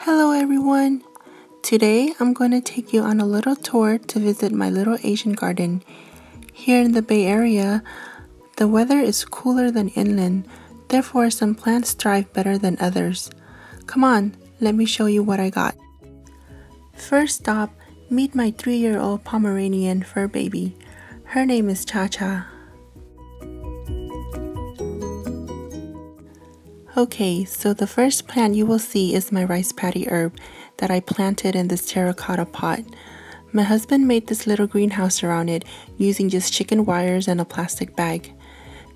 Hello everyone! Today I'm going to take you on a little tour to visit my little Asian garden. Here in the Bay Area, the weather is cooler than inland, therefore some plants thrive better than others. Come on, let me show you what I got. First stop, meet my 3-year-old Pomeranian fur baby. Her name is Cha-Cha. Okay, so the first plant you will see is my rice paddy herb that I planted in this terracotta pot. My husband made this little greenhouse around it using just chicken wires and a plastic bag.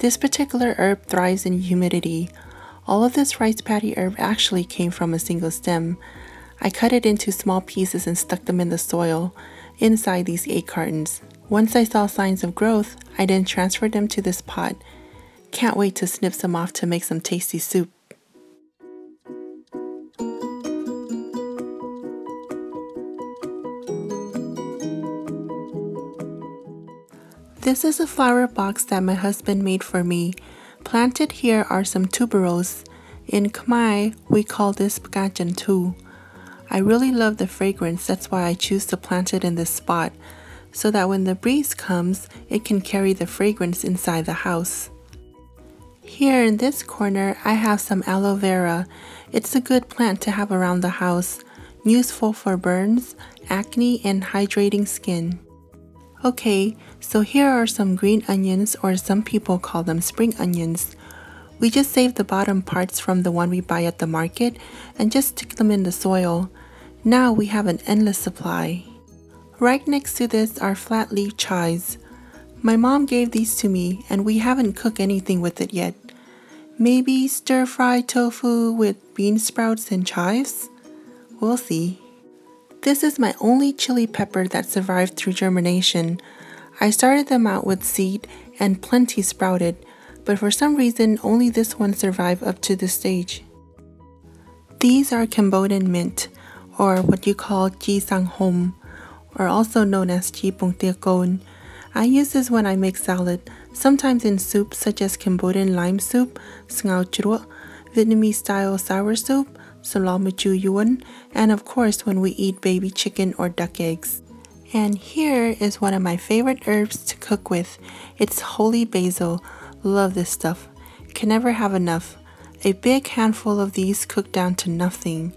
This particular herb thrives in humidity. All of this rice paddy herb actually came from a single stem. I cut it into small pieces and stuck them in the soil inside these 8 cartons. Once I saw signs of growth, I then transferred them to this pot. Can't wait to snip some off to make some tasty soup. This is a flower box that my husband made for me. Planted here are some tuberose. In Khmer, we call this pkajantu. I really love the fragrance, that's why I choose to plant it in this spot, so that when the breeze comes, it can carry the fragrance inside the house. Here in this corner, I have some aloe vera. It's a good plant to have around the house, useful for burns, acne, and hydrating skin. Okay, so here are some green onions, or some people call them spring onions. We just save the bottom parts from the one we buy at the market and just stick them in the soil. Now we have an endless supply. Right next to this are flat leaf chives. My mom gave these to me and we haven't cooked anything with it yet. Maybe stir-fry tofu with bean sprouts and chives? We'll see. This is my only chili pepper that survived through germination. I started them out with seed and plenty sprouted, but for some reason only this one survived up to this stage. These are Cambodian mint, or what you call chi sang hom, or also known as chi pong tia kon. I use this when I make salad, sometimes in soups such as Cambodian lime soup, ngao chruak, Vietnamese style sour soup, salami chu yuan, and of course when we eat baby chicken or duck eggs. And here is one of my favorite herbs to cook with. It's holy basil. Love this stuff. Can never have enough. A big handful of these cook down to nothing.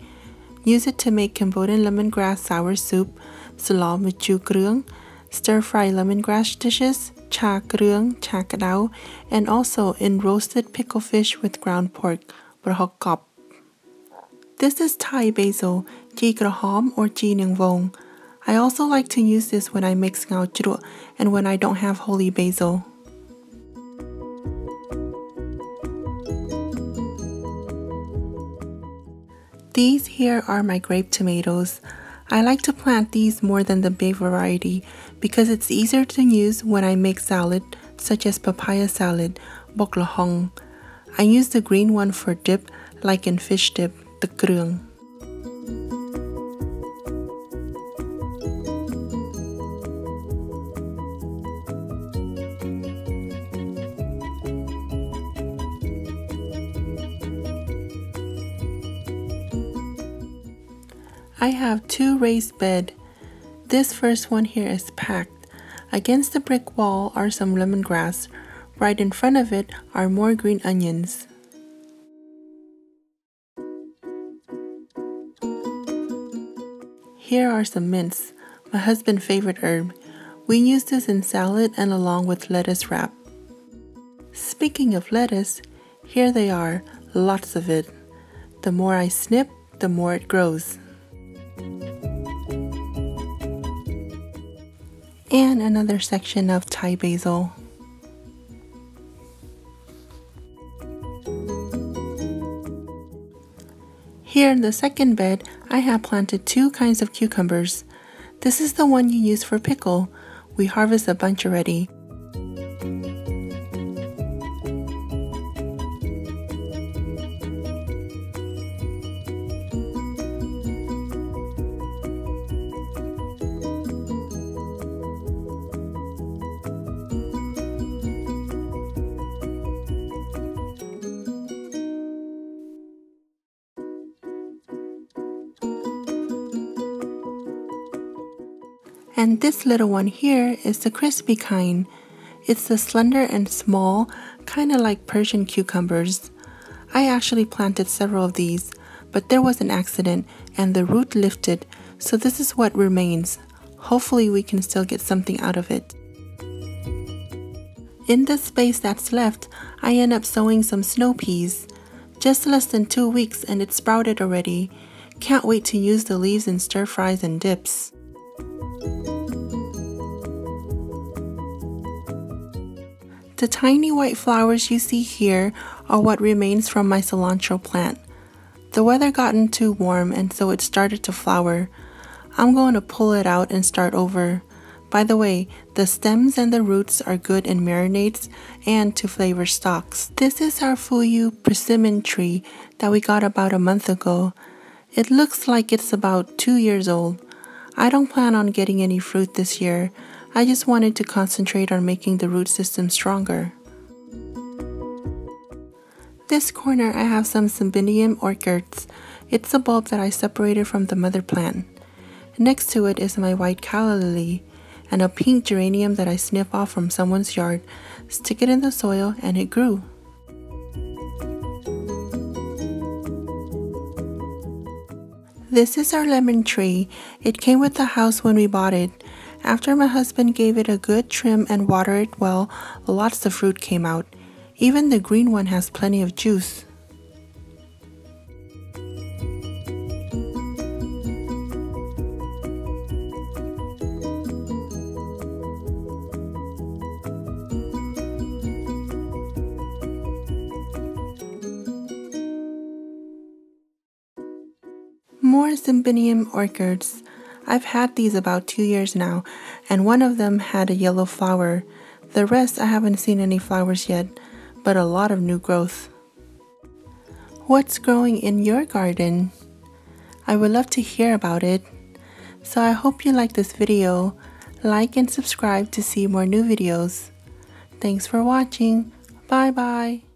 Use it to make Cambodian lemongrass sour soup, salami chu krương, stir-fry lemongrass dishes, cha krương, cha kadao, and also in roasted pickle fish with ground pork, brahok kop. This is Thai basil, chi krahom or chi nang vong. I also like to use this when I make ngao chruak and when I don't have holy basil. These here are my grape tomatoes. I like to plant these more than the big variety because it's easier to use when I make salad, such as papaya salad, bok lahong. I use the green one for dip, like in fish dip, the krương. I have 2 raised beds. This first one here is packed. Against the brick wall are some lemongrass. Right in front of it are more green onions. Here are some mints, my husband's favorite herb. We use this in salad and along with lettuce wrap. Speaking of lettuce, here they are, lots of it. The more I snip, the more it grows. And another section of Thai basil. Here in the second bed, I have planted 2 kinds of cucumbers. This is the one you use for pickle. We harvest a bunch already. And this little one here is the crispy kind. It's the slender and small, kind of like Persian cucumbers. I actually planted several of these, but there was an accident and the root lifted, so this is what remains. Hopefully we can still get something out of it. In the space that's left, I end up sowing some snow peas. Just less than 2 weeks and it sprouted already. Can't wait to use the leaves in stir fries and dips. The tiny white flowers you see here are what remains from my cilantro plant. The weather gotten too warm and so it started to flower. I'm going to pull it out and start over. By the way, the stems and the roots are good in marinades and to flavor stocks. This is our Fuyu Persimmon Tree that we got about a month ago. It looks like it's about 2 years old. I don't plan on getting any fruit this year. I just wanted to concentrate on making the root system stronger. This corner I have some Cymbidium Orchids. It's a bulb that I separated from the mother plant. Next to it is my white calla lily and a pink geranium that I snipped off from someone's yard. Stick it in the soil and it grew. This is our lemon tree. It came with the house when we bought it. After my husband gave it a good trim and watered it well, lots of fruit came out. Even the green one has plenty of juice. More Cymbidium orchids. I've had these about 2 years now, and one of them had a yellow flower. The rest I haven't seen any flowers yet, but a lot of new growth. What's growing in your garden? I would love to hear about it. So I hope you like this video. Like and subscribe to see more new videos. Thanks for watching. Bye bye.